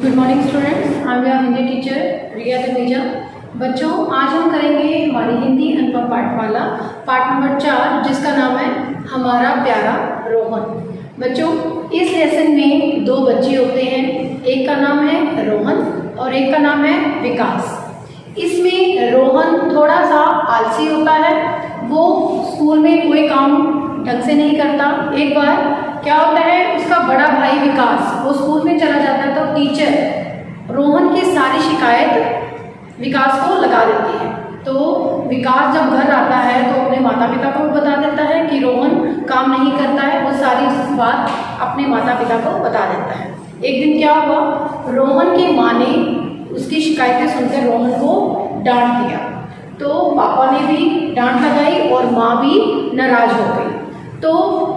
Good morning students, I am your Hindi teacher Riya Taneja. बच्चों, आज हम करेंगे हमारी हिंदी अनुभव पाठमाला पाठ नंबर 4, जिसका नाम है हमारा प्यारा रोहन। बच्चों, इस लेसन में दो बच्चे होते हैं, एक का नाम है रोहन और एक का नाम है विकास। इसमें रोहन थोड़ा सा आलसी होता है, वो स्कूल में कोई काम ढंग से नहीं करता। एक बार क्या होता है, उसका बड़ा भाई विकास वो स्कूल में चला जाता है तो टीचर रोहन की सारी शिकायत विकास को लगा देती है। तो विकास जब घर आता है तो अपने माता पिता को बता देता है कि रोहन काम नहीं करता है, वो सारी बात अपने माता पिता को बता देता है। एक दिन क्या हुआ, रोहन की माँ ने उसकी शिकायतें सुनकर रोहन को डांट दिया, तो पापा ने भी डांट लगाई और माँ भी नाराज हो गई। तो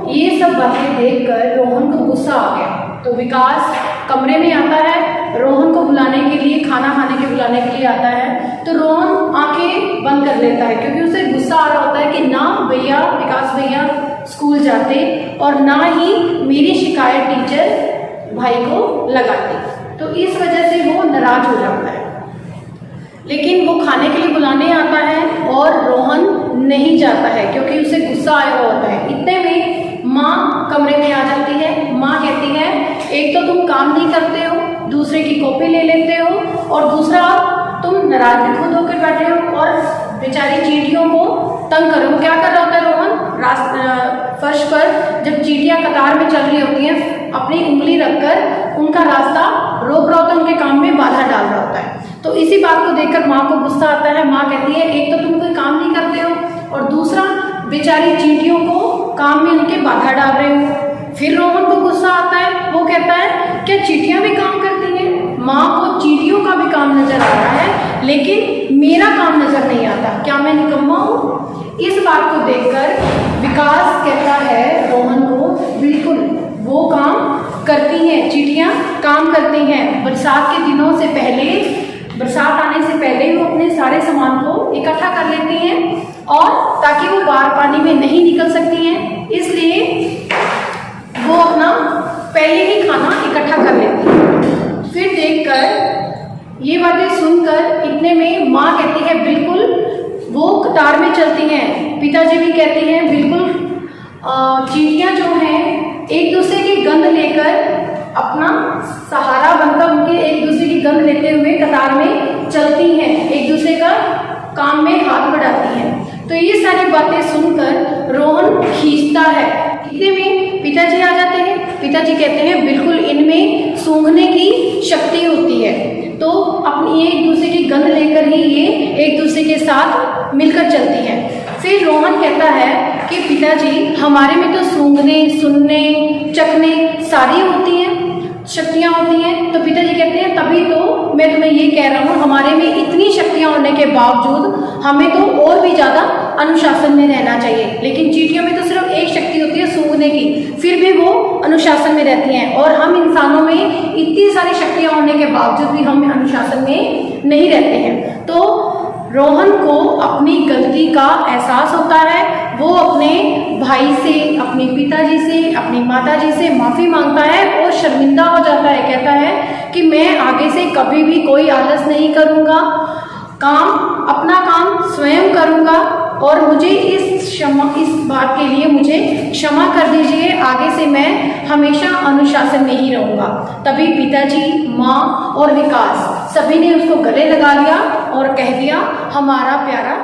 ये सब बातें देखकर रोहन को गुस्सा आ गया। तो विकास कमरे में आता है, रोहन को बुलाने के लिए, खाना खाने के बुलाने के लिए आता है। तो रोहन आंखें बंद कर लेता है क्योंकि उसे गुस्सा आ रहा होता है कि ना भैया, विकास भैया स्कूल जाते और ना ही मेरी शिकायत टीचर भाई को लगाती। तो इस वजह से वो नाराज हो जाता है। लेकिन वो खाने के लिए बुलाने आता है और रोहन नहीं जाता है क्योंकि उसे गुस्सा आया हुआ होता है। इतने में माँ कमरे में आ जाती है। माँ कहती है, एक तो तुम काम नहीं करते हो, दूसरे की कॉपी ले लेते हो और दूसरा तुम नाराज भी खुद होकर बैठे हो और बेचारी चींटियों को तंग करो। क्या कर रहा होता है रोहन, फर्श पर जब चींटियां कतार में चल रही होती हैं, अपनी उंगली रखकर उनका रास्ता रोक रहा होता है, उनके काम में बाधा डाल रहा होता है। तो इसी बात को देखकर माँ को गुस्सा आता है। माँ कहती है, एक तो तुम कोई काम नहीं करते हो और दूसरा बेचारी चींटियों को काम में उनके बाधा डाल रहे हो। फिर रोहन को गुस्सा आता है, वो कहता है, क्या चींटियां भी काम करती हैं? माँ को चींटियों का भी काम नजर आ रहा है लेकिन मेरा काम नजर नहीं आता, क्या मैं निकम्मा हूँ? इस बात को देखकर विकास कहता है रोहन को, बिल्कुल वो काम करती हैं, चींटियां काम करती हैं। बरसात के दिनों से पहले, बरसात आने से पहले वो अपने सारे सामान को इकट्ठा कर लेती हैं और ताकि वो बाहर पानी में नहीं निकल सकती हैं, इसलिए वो अपना पहले ही खाना इकट्ठा कर लेती हैं। फिर देखकर ये बातें सुनकर इतने में माँ कहती है, बिल्कुल वो कतार में चलती हैं। पिताजी भी कहते हैं, बिल्कुल चींटियां जो हैं एक दूसरे की गंध लेकर अपना सहारा बनकर उनके एक दूसरे की गंध लेते हुए कतार में चलती हैं, एक दूसरे का काम में हाथ बढ़ाती हैं। तो ये सारी बातें सुनकर रोहन खींचता है। इतने में पिताजी आ जाते हैं। पिताजी कहते हैं, बिल्कुल इनमें सूंघने की शक्ति होती है, तो अपनी एक दूसरे की गंध लेकर ही ये एक दूसरे के साथ मिलकर चलती हैं। फिर रोहन कहता है कि पिताजी, हमारे में तो सूंघने, सुनने, चखने सारी होती हैं, शक्तियाँ होती हैं। तो पिताजी कहते हैं, तभी तो मैं तुम्हें ये कह रहा हूँ, हमारे में इतनी शक्तियाँ होने के बावजूद हमें तो और भी ज़्यादा अनुशासन में रहना चाहिए। लेकिन चींटियों में तो सिर्फ एक शक्ति होती है सूंघने की, फिर भी वो अनुशासन में रहती हैं और हम इंसानों में इतनी सारी शक्तियाँ होने के बावजूद भी हम अनुशासन में नहीं रहते हैं। तो रोहन को अपनी गलती का एहसास होता है। वो अपने भाई से, अपने पिताजी से, अपनी माताजी से माफ़ी मांगता है और शर्मिंदा हो जाता है। कहता है कि मैं आगे से कभी भी कोई आलस नहीं करूँगा, अपना काम स्वयं करूँगा और मुझे इस बात के लिए मुझे क्षमा कर दीजिए। आगे से मैं हमेशा अनुशासन में ही रहूँगा। तभी पिताजी, माँ और विकास सभी ने उसको गले लगा लिया और कह दिया, हमारा प्यारा